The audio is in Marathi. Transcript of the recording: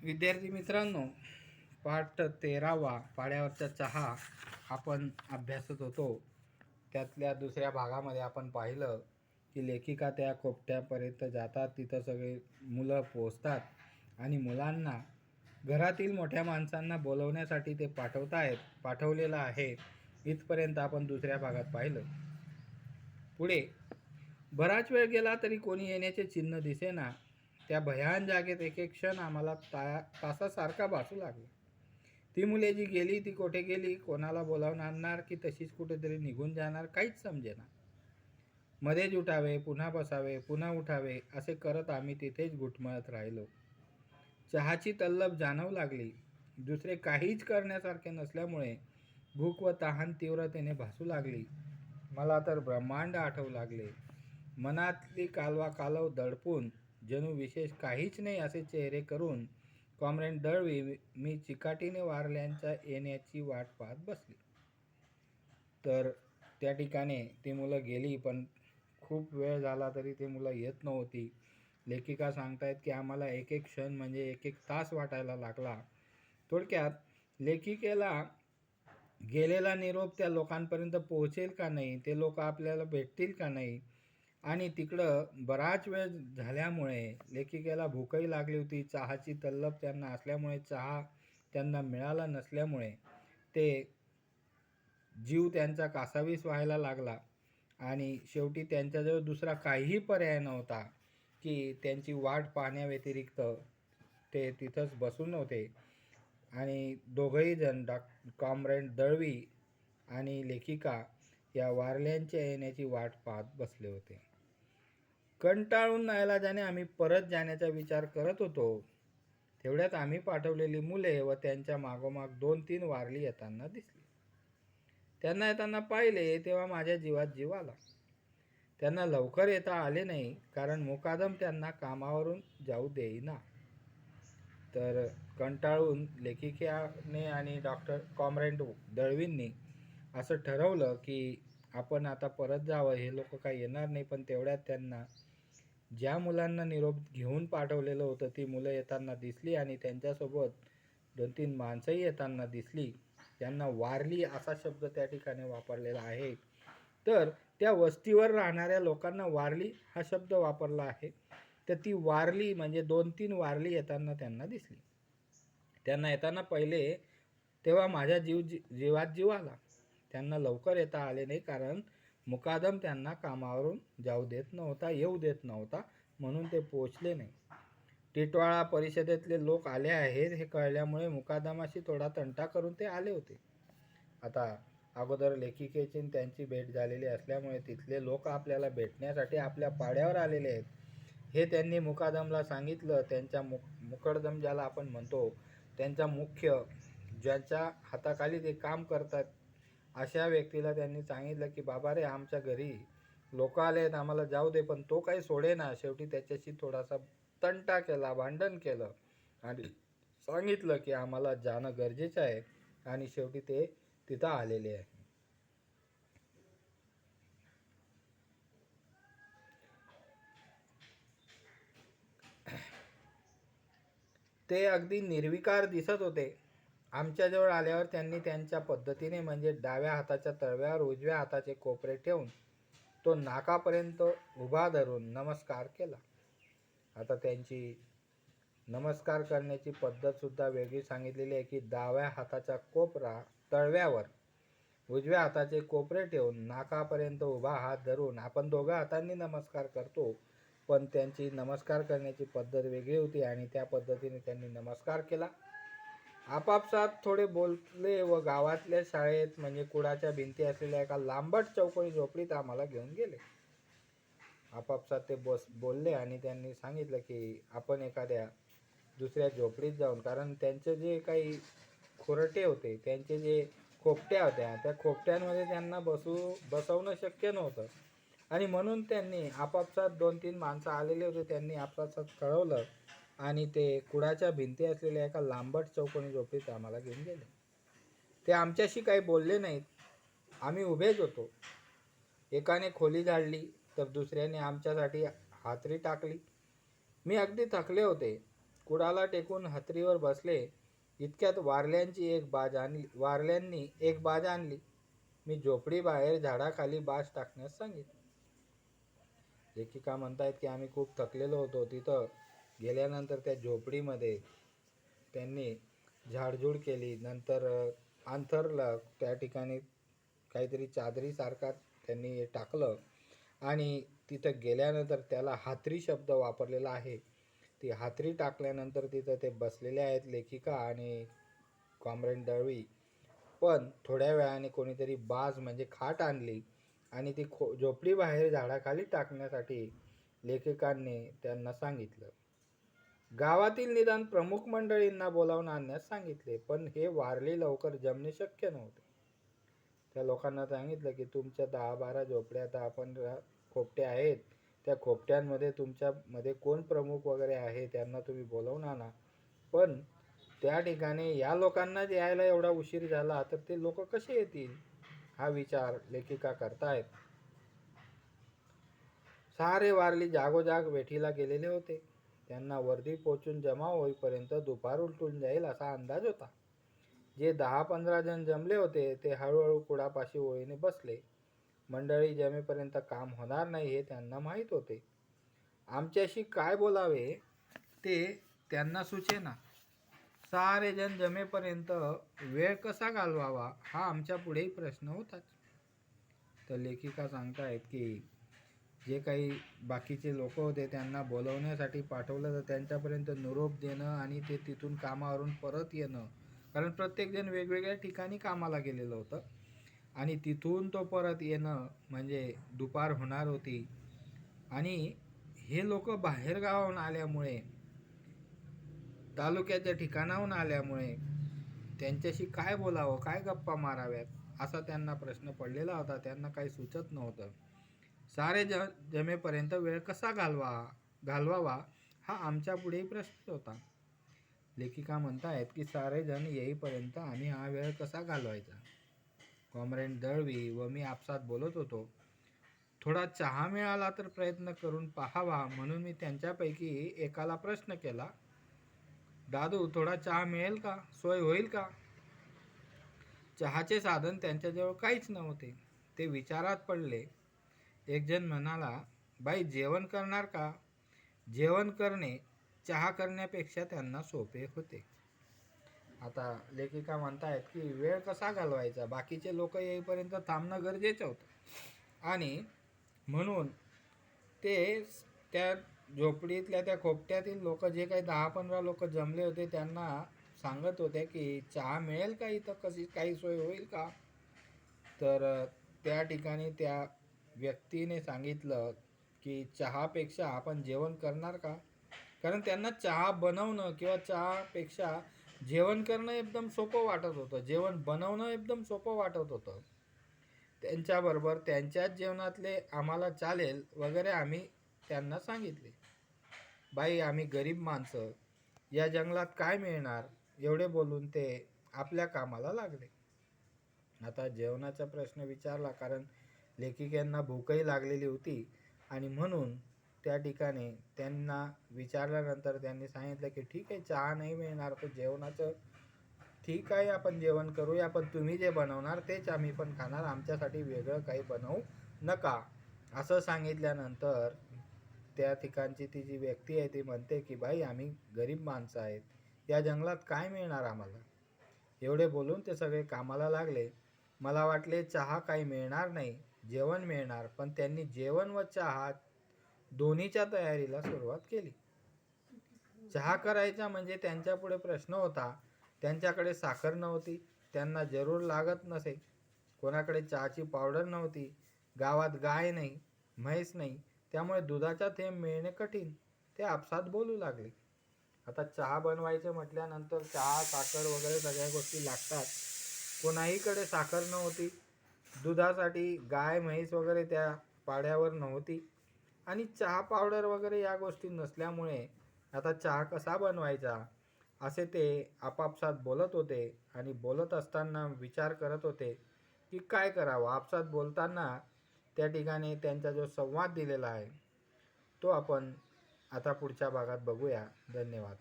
विद्यार्थी मित्रांनो, पाठ 13वा पाड्यावरचा चहा आपण अभ्यासत होतो. त्यातल्या दुसऱ्या भागामध्ये आपण पाहिलं की लेखिका त्या कोपट्यापर्यंत जातात. तिथं सगळे मुलं पोचतात आणि मुलांना घरातील मोठ्या माणसांना बोलवण्यासाठी ते पाठवलेलं आहे. इथपर्यंत आपण दुसऱ्या भागात पाहिलं. पुढे बराच वेळ गेला तरी कोणी येण्याचे चिन्ह दिसेना. त्या भयान जागेत एक एक क्षण आम्हाला तासासारखा भासू लागला. ती मुले जी गेली ती कुठे गेली, कोणाला बोलावून आणणार की तशीच कुठेतरी निघून जाणार, काहीच समजेना. मध्येच उठावे, पुन्हा बसावे, पुन्हा उठावे असे करत आम्ही तिथेच घुटमळत राहिलो. चहाची तल्लफ जाणवू लागली. दुसरे काहीच करण्यासारखे नसल्यामुळे भूक व तहान तीव्रतेने भासू लागली. मला तर ब्रह्मांड आठवू लागले. मनातली कालवा कालव दडपून जणू विशेष काहीच नाही असे चेहरे करून कॉम्रेड दळवी मी चिकाटीने वारल्यांच्या येण्याची वाट पाहत बसली. तर त्या ठिकाणी ती मुलं गेली, पण खूप वेळ झाला तरी ती मुलं येत नव्हती. लेखिका सांगतायत की आम्हाला एक एक क्षण म्हणजे एक एक तास वाटायला लागला. थोडक्यात लेखिकेला गेलेला निरोप त्या लोकांपर्यंत पोहोचेल का नाही, ते लोक आपल्याला भेटतील का नाही, आणि तिकडं बराच वेळ झाल्यामुळे लेखिकेला भूकही लागली होती. चहाची तल्लफ त्यांना असल्यामुळे चहा त्यांना मिळाला नसल्यामुळे ते जीव त्यांचा कासावीस व्हायला लागला आणि शेवटी त्यांच्याजवळ दुसरा काहीही पर्याय नव्हता की त्यांची वाट पाहण्याव्यतिरिक्त ते तिथंच बसून होते. आणि दोघंही जण कॉम्रेड दळवी आणि लेखिका या वारल्यांच्या येण्याची वाट पाहत बसले होते. कंटाळून नाईलाजाने आम्ही परत जाण्याचा विचार करत होतो. तेवढ्यात आम्ही पाठवलेली मुले व त्यांच्या मागोमाग 2-3 वारली येताना दिसली. त्यांना येताना पाहिले तेव्हा माझ्या जीवात जीव आला. त्यांना लवकर येता आले नाही कारण मुकादम त्यांना कामावरून जाऊ देईना. तर कंटाळून लेखिकेने आणि कॉम्रेड दळवींनी असं ठरवलं की आपण आता परत जावं, हे लोक काही येणार नाही. पण तेवढ्यात त्यांना ज्या मुलांना निरोप घेऊन पाठवलेलं होतं ती मुलं येताना दिसली आणि त्यांच्यासोबत 2-3 माणसंही येताना दिसली. त्यांना वारली असा शब्द त्या ठिकाणी वापरलेला आहे. तर त्या वस्तीवर राहणाऱ्या लोकांना वारली हा शब्द वापरला आहे. तर ती वारली म्हणजे 2-3 वारली येताना त्यांना दिसली. त्यांना येताना पहिले तेव्हा माझ्या जीवात जीव आला. त्यांना लवकर येता आले नाही कारण मुकादम त्यांना कामावरून येऊ देत नव्हता, म्हणून ते पोचले नाही. टिटवाळा परिषदेतले लोक आले आहेत हे कळल्यामुळे मुकादमाशी थोडा तंटा करून ते आले होते. आता अगोदर लेखिकेची त्यांची भेट झालेली असल्यामुळे तिथले लोक आपल्याला भेटण्यासाठी आपल्या पाड्यावर आलेले आहेत हे त्यांनी मुकादमला सांगितलं. त्यांच्या मुकदम ज्याला आपण म्हणतो, त्यांचा मुख्य ज्यांच्या हाताखाली ते काम करतात अशा व्यक्तीला त्यांनी सांगितलं की बाबा रे, आमच्या घरी लोक आले आहेत, आम्हाला जाऊ दे. पण तो काही सोडेना. शेवटी त्याच्याशी थोडासा तंटा केला, भांडण केलं आणि सांगितलं की आम्हाला जाणं गरजेचं आहे. आणि शेवटी ते तिथं आलेले आहे. ते अगदी निर्विकार दिसत होते. आमच्याजवळ आल्यावर त्यांनी त्यांच्या पद्धतीने म्हणजे डाव्या हाताच्या तळव्यावर उजव्या हाताचे कोपरे ठेवून तो नाकापर्यंत उभा धरून नमस्कार केला. आता त्यांची नमस्कार करण्याची पद्धतसुद्धा वेगळी सांगितलेली आहे की डाव्या हाताचा कोपरा तळव्यावर, उजव्या हाताचे कोपरे ठेवून नाकापर्यंत उभा हात धरून आपण दोघा हातांनी नमस्कार करतो. पण त्यांची नमस्कार करण्याची पद्धत वेगळी होती आणि त्या पद्धतीने त्यांनी नमस्कार केला. आपापसात थोडे बोलले व गावातल्या शाळेत म्हणजे कुडाच्या भिंती असलेल्या एका लांबट चौकोनी झोपडीत आम्हाला घेऊन गेले. आपापसात ते बोलले आणि त्यांनी सांगितलं की आपण एखाद्या दुसऱ्या झोपडीत जाऊन, कारण त्यांचे जे काही खुरटे होते, त्यांचे जे खोपट्या होत्या, त्या खोपट्यांमध्ये त्यांना बसवणं शक्य नव्हतं आणि म्हणून त्यांनी आपापसात 2-3 माणसं आलेले होते, त्यांनी आपापसात कळवलं आणि ते कुडाच्या भिंती असलेल्या एका लांबट चौकोनी झोपडीत आम्हाला घेऊन गेले. ते आमच्याशी काही बोलले नाहीत. आम्ही उभेच होतो. एकाने खोली झाडली तर दुसऱ्याने आमच्यासाठी हातरी टाकली. मी अगदी थकले होते. कुडाला टेकून हत्रीवर बसले. इतक्यात वारल्यांनी एक बाज आणली. मी झोपडीबाहेर झाडाखाली बाज टाकण्यास सांगितले. लेखिका म्हणतायत की आम्ही खूप थकलेलो होतो. तिथं गेल्यानंतर त्या झोपडीमध्ये त्यांनी झाडझूड केली. नंतर अंथरलं. त्या ठिकाणी काहीतरी चादरीसारखा त्यांनी टाकलं आणि तिथं गेल्यानंतर त्याला हातरी शब्द वापरलेला आहे. ती हातरी टाकल्यानंतर तिथं ते बसलेले आहेत लेखिका आणि कॉम्रेड दळवी. पण थोड्या वेळाने कोणीतरी बाज म्हणजे खाट आणली आणि ती झोपडीबाहेर झाडाखाली टाकण्यासाठी लेखिकांनी त्यांना सांगितलं. गावातील निदान प्रमुख मंडळींना बोलावून आणण्यास सांगितले. पण हे वारली लवकर जमणे शक्य नव्हते. त्या लोकांना सांगितलं की तुमच्या 10-12 झोपड्या 10-15 खोपट्या आहेत. त्या खोपट्यांमध्ये तुमच्यामध्ये कोण प्रमुख वगैरे आहे त्यांना तुम्ही बोलावून आणा. पण त्या ठिकाणी या लोकांना यायला एवढा उशीर झाला तर ते लोक कसे येतील, हा विचार लेखिका करतायत. सारे वारली जागोजाग वेठीला गेलेले होते. त्यांना वर्दी पोचून जमा होईपर्यंत दुपार उलटून जाईल असा अंदाज होता. जे 10-15 जण जमले होते ते हळूहळू कुडापाशी ओळीने बसले. मंडळी जमेपर्यंत काम होणार नाही हे त्यांना माहीत होते. आमच्याशी काय बोलावे ते त्यांना सुचेना. सारे जण जमेपर्यंत वेळ कसा घालवावा हा आमच्या पुढेही प्रश्न होताच. तर लेखिका सांगतायत की जे काही बाकीचे लोक होते त्यांना बोलवण्यासाठी पाठवलं तर त्यांच्यापर्यंत निरोप देणं आणि ते तिथून कामावरून परत येणं, कारण प्रत्येकजण वेगवेगळ्या ठिकाणी कामाला गेलेलं होतं आणि तिथून तो परत येणं म्हणजे दुपार होणार होती. आणि हे लोक बाहेरगावाहून आल्यामुळे, तालुक्याच्या ठिकाणाहून आल्यामुळे त्यांच्याशी काय बोलावं, काय गप्पा माराव्यात असा त्यांना प्रश्न पडलेला होता. त्यांना काही सुचत नव्हतं. सारे जमेपर्यंत वेळ कसा घालवावा हा आमच्या पुढेही प्रश्न होता. लेखिका म्हणतायत की सारे जण येईपर्यंत आम्ही हा वेळ कसा घालवायचा. कॉम्रेड दळवी व मी आपसात बोलत होतो. थोडा चहा मिळाला तर प्रयत्न करून पाहावा म्हणून मी त्यांच्यापैकी एकाला प्रश्न केला. दादू, थोडा चहा मिळेल का, सोय होईल का? चहाचे साधन त्यांच्याजवळ काहीच नव्हते. ते विचारात पडले. एक जण म्हणाला, बाई जेवण करणार का? जेवण करणे चहा करण्यापेक्षा त्यांना सोपे होते. आता लेखिका म्हणतायत की वेळ कसा घालवायचा, बाकीचे लोक येईपर्यंत थांबणं गरजेचं होतं आणि म्हणून ते त्या झोपडीतल्या त्या खोपट्यातील लोक जे काही 10-15 लोक जमले होते त्यांना सांगत होते की चहा मिळेल का, इथं कशी काही सोय होईल का? तर त्या ठिकाणी त्या व्यक्तीने सांगितलं की चहापेक्षा आपण जेवण करणार का? कारण त्यांना चहा बनवणं किंवा चहापेक्षा जेवण करणं एकदम सोपं वाटत होतं. जेवण बनवणं एकदम सोपं वाटत होतं. त्यांच्याबरोबर त्यांच्याच जेवणातले आम्हाला चालेल वगैरे आम्ही त्यांना सांगितले. बाई आम्ही गरीब माणसं, या जंगलात काय मिळणार, एवढे बोलून ते आपल्या कामाला लागले. आता जेवणाचा प्रश्न विचारला कारण लेखिकेंना भूकही लागलेली होती आणि म्हणून त्या ठिकाणी त्यांना विचारल्यानंतर त्यांनी सांगितलं की ठीक आहे, चहा नाही मिळणार तर जेवणाचं ठीक आहे, आपण जेवण करूया, पण तुम्ही जे बनवणार तेच आम्ही पण खाणार, आमच्यासाठी वेगळं काही बनवू नका. असं सांगितल्यानंतर त्या ठिकाणची ती जी व्यक्ती आहे ती म्हणते की बाई आम्ही गरीब माणसं आहेत, या जंगलात काय मिळणार आम्हाला. एवढे बोलून ते सगळे कामाला लागले. मला वाटले चहा काही मिळणार नाही, जेवण मिळणार, पण त्यांनी जेवण व चहा दोन्हीच्या तयारीला सुरुवात केली. चहा करायचा म्हणजे त्यांच्यापुढे प्रश्न होता. त्यांच्याकडे साखर नव्हती, त्यांना जरूर लागत नसे. कोणाकडे चहाची पावडर नव्हती. गावात गाय नाही, म्हैस नाही, त्यामुळे दुधाचा थेंब मिळणे कठीण. ते आपसात बोलू लागले. आता चहा बनवायचं म्हटल्यानंतर चहा, साखर वगैरे सगळ्या गोष्टी लागतात. कोणाहीकडे साखर नव्हती, दुधासाठी गाय म्हैस वगैरे त्या पाड्यावर नव्हती आणि चहा पावडर वगैरे या गोष्टी नसल्यामुळे आता चहा कसा बनवायचा असे ते आपापसात बोलत होते आणि बोलत असताना विचार करत होते की काय करावं. आपसात बोलताना त्या ठिकाणी त्यांचा जो संवाद दिलेला आहे तो आपण आता पुढच्या भागात बघूया. धन्यवाद.